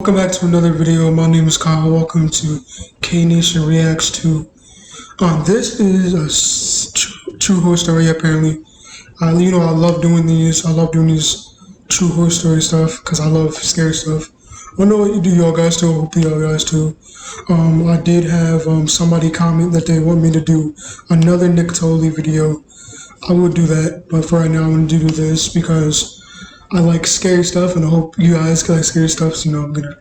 Welcome back to another video. My name is Kyle. Welcome to K Nation Reacts 2. This is a true horror story apparently. I love doing these. I love doing these true horror story stuff because I love scary stuff. I know what you do, y'all guys too. Hope y'all guys too. I did have somebody comment that they want me to do another Nick Toley video. I will do that, but for right now I'm going to do this because I like scary stuff, and I hope you guys like scary stuff. So I'm gonna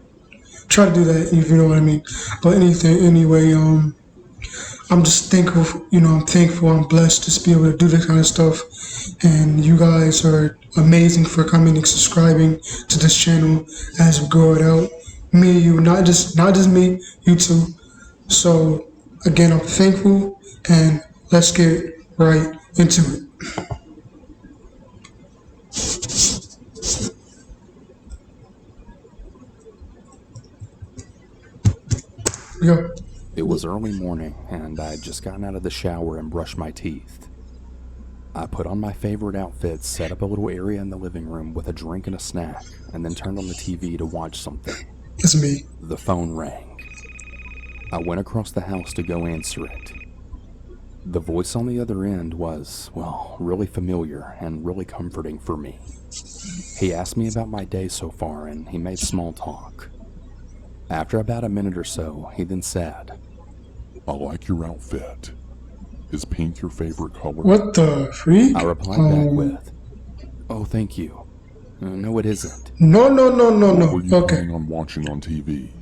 try to do that, if you know what I mean. But anyway, I'm just thankful. I'm thankful. I'm blessed to be able to do this kind of stuff, and you guys are amazing for coming and subscribing to this channel as we grow it out. Me, you, not just me, you too. So again, I'm thankful, and let's get right into it. Yeah. It was early morning, and I had just gotten out of the shower and brushed my teeth. I put on my favorite outfit, set up a little area in the living room with a drink and a snack, and then turned on the TV to watch something. It's me. The phone rang. I went across the house to go answer it. The voice on the other end was, well, really familiar and really comforting for me. He asked me about my day so far, and he made small talk. After about a minute or so, he then said, "I like your outfit. Is pink your favorite color?" What the freak? I replied back with, "Oh, thank you. No, it isn't." No. What were you Okay. planning on watching on TV?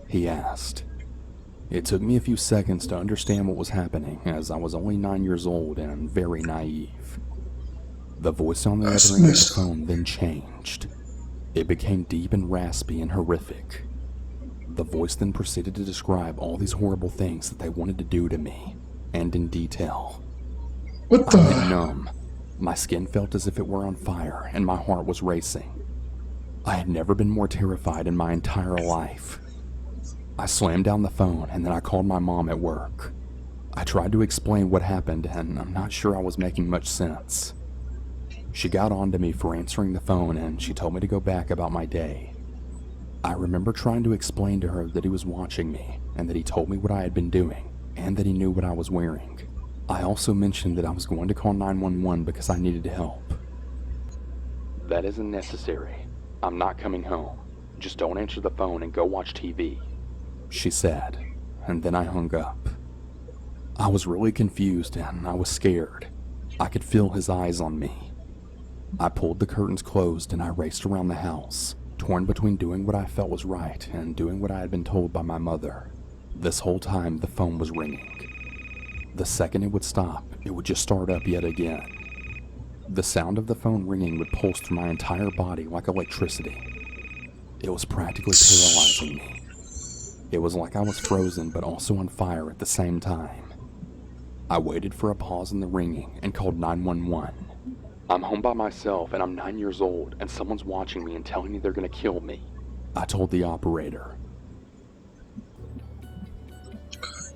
He asked. It took me a few seconds to understand what was happening, as I was only 9 years old and very naive. The voice on the other end of the phone then changed. It became deep and raspy and horrific. The voice then proceeded to describe all these horrible things that they wanted to do to me, and in detail. What I went the? numb. My skin felt as if it were on fire, and my heart was racing. I had never been more terrified in my entire life. I slammed down the phone, and then I called my mom at work. I tried to explain what happened, and I'm not sure I was making much sense. She got on to me for answering the phone, and she told me to go back about my day. I remember trying to explain to her that he was watching me, and that he told me what I had been doing, and that he knew what I was wearing. I also mentioned that I was going to call 911 because I needed help. "That isn't necessary. I'm not coming home. Just don't answer the phone and go watch TV," she said, and then I hung up. I was really confused and I was scared. I could feel his eyes on me. I pulled the curtains closed and I raced around the house, torn between doing what I felt was right and doing what I had been told by my mother. This whole time the phone was ringing. The second it would stop, it would just start up yet again. The sound of the phone ringing would pulse through my entire body like electricity. It was practically paralyzing me. It was like I was frozen but also on fire at the same time. I waited for a pause in the ringing and called 911. "I'm home by myself and I'm 9 years old and someone's watching me and telling me they're gonna kill me," I told the operator.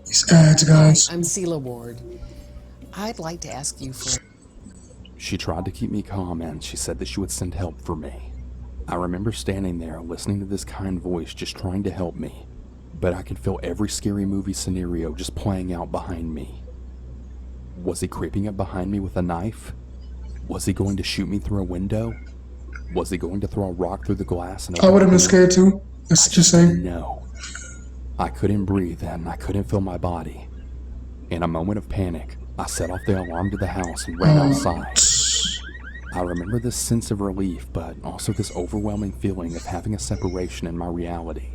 These ads, guys. I'm Celia Ward. I'd like to ask you for... She tried to keep me calm and she said that she would send help for me. I remember standing there listening to this kind voice just trying to help me, but I could feel every scary movie scenario just playing out behind me. Was he creeping up behind me with a knife? Was he going to shoot me through a window? Was he going to throw a rock through the glass? And I would have been scared too. That's what you're saying. No. I couldn't breathe and I couldn't feel my body. In a moment of panic, I set off the alarm to the house and ran outside. I remember this sense of relief, but also this overwhelming feeling of having a separation in my reality.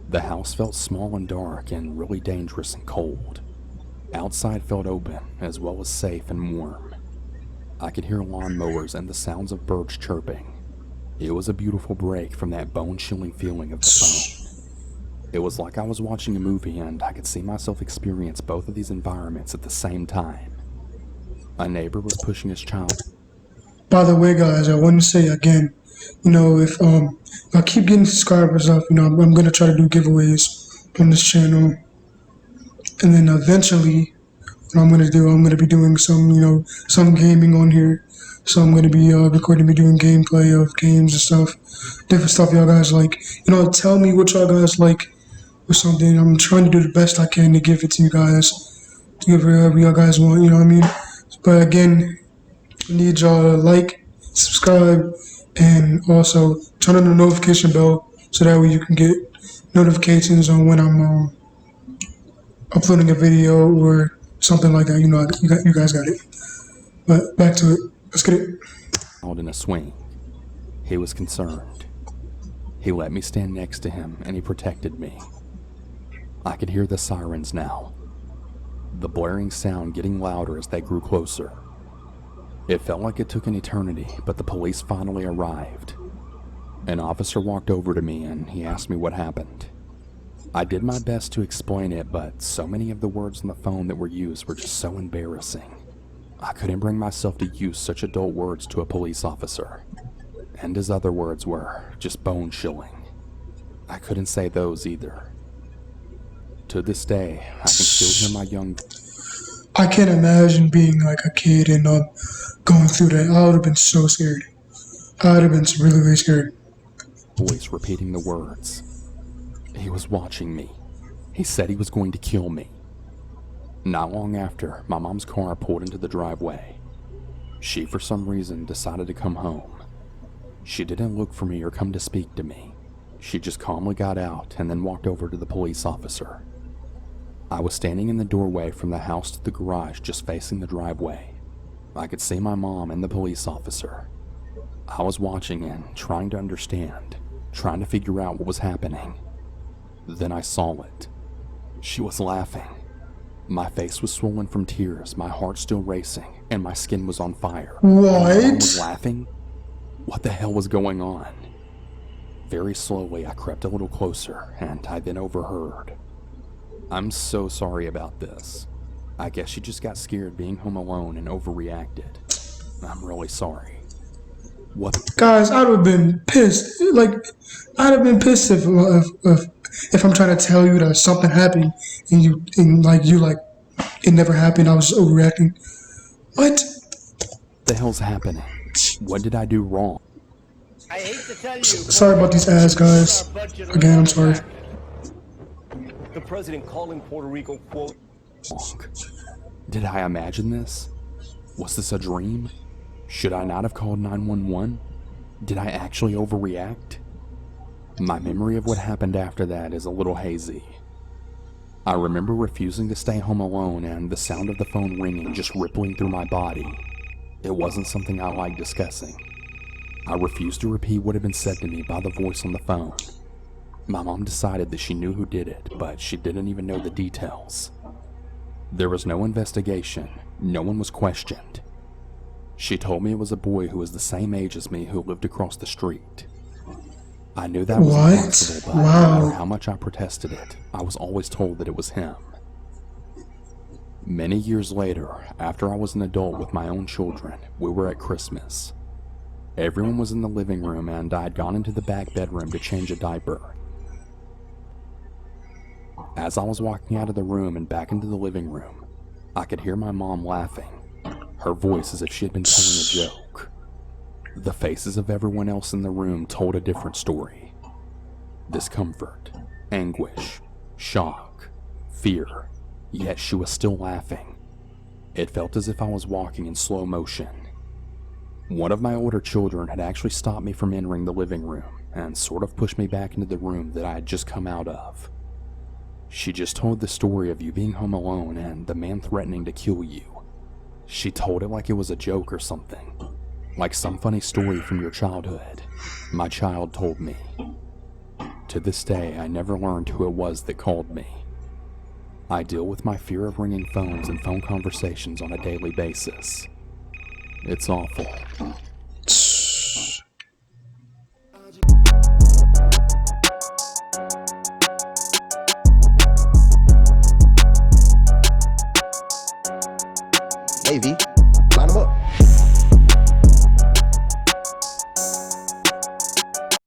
The house felt small and dark and really dangerous and cold. Outside felt open, as well as safe and warm. I could hear lawnmowers and the sounds of birds chirping. It was a beautiful break from that bone-chilling feeling of the phone. It was like I was watching a movie and I could see myself experience both of these environments at the same time. A neighbor was pushing his child. By the way, guys, I want to say again, if I keep getting subscribers up, I'm gonna try to do giveaways on this channel, and then eventually, what I'm gonna be doing some gaming on here. So I'm gonna be recording me doing gameplay of games and stuff, different stuff y'all guys like. Tell me what y'all guys like or something. I'm trying to do the best I can to give it to you guys, to give whatever y'all guys want. You know what I mean? But again, I need y'all to like, subscribe, and also turn on the notification bell so that way you can get notifications on when I'm uploading a video or something like that. You guys got it. But back to it. Let's get it. Out in a swing. He was concerned. He let me stand next to him and he protected me. I could hear the sirens now, the blaring sound getting louder as they grew closer. It felt like it took an eternity, but the police finally arrived. An officer walked over to me and he asked me what happened. I did my best to explain it, but so many of the words on the phone that were used were just so embarrassing. I couldn't bring myself to use such adult words to a police officer. And his other words were just bone-chilling. I couldn't say those either. To this day, I can still hear my young I can't imagine being like a kid and going through that. I would have been so scared. I would have been really, really scared. voice repeating the words. He was watching me. He said he was going to kill me. Not long after, my mom's car pulled into the driveway. She, for some reason, decided to come home. She didn't look for me or come to speak to me. She just calmly got out and then walked over to the police officer. I was standing in the doorway from the house to the garage, just facing the driveway. I could see my mom and the police officer. I was watching and trying to understand, trying to figure out what was happening. Then I saw it. She was laughing. My face was swollen from tears, my heart still racing, and my skin was on fire. What? My mom was laughing? What the hell was going on? Very slowly, I crept a little closer, and I then overheard. I'm so sorry about this. I guess she just got scared being home alone and overreacted. I'm really sorry. What? Guys, I'd have been pissed. I'd have been pissed if I'm trying to tell you that something happened and it never happened. I was just overreacting. What? The hell's happening? What did I do wrong? I hate to tell you. Sorry about these ads, guys. Again, I'm sorry. The president calling Puerto Rico, quote, Did I imagine this? Was this a dream? Should I not have called 911? Did I actually overreact? My memory of what happened after that is a little hazy. I remember refusing to stay home alone and the sound of the phone ringing just rippling through my body. It wasn't something I liked discussing. I refused to repeat what had been said to me by the voice on the phone. My mom decided that she knew who did it, but she didn't even know the details. There was no investigation. No one was questioned. She told me it was a boy who was the same age as me who lived across the street. I knew that was What? impossible, but no Wow. matter how much I protested it, I was always told that it was him. Many years later, after I was an adult with my own children, we were at Christmas. Everyone was in the living room and I had gone into the back bedroom to change a diaper. As I was walking out of the room and back into the living room, I could hear my mom laughing, her voice as if she had been telling a joke. The faces of everyone else in the room told a different story. Discomfort, anguish, shock, fear, yet she was still laughing. It felt as if I was walking in slow motion. One of my older children had actually stopped me from entering the living room and sort of pushed me back into the room that I had just come out of. She just told the story of you being home alone and the man threatening to kill you. She told it like it was a joke or something, like some funny story from your childhood. My child told me. To this day, I never learned who it was that called me. I deal with my fear of ringing phones and phone conversations on a daily basis. It's awful. Hey, V.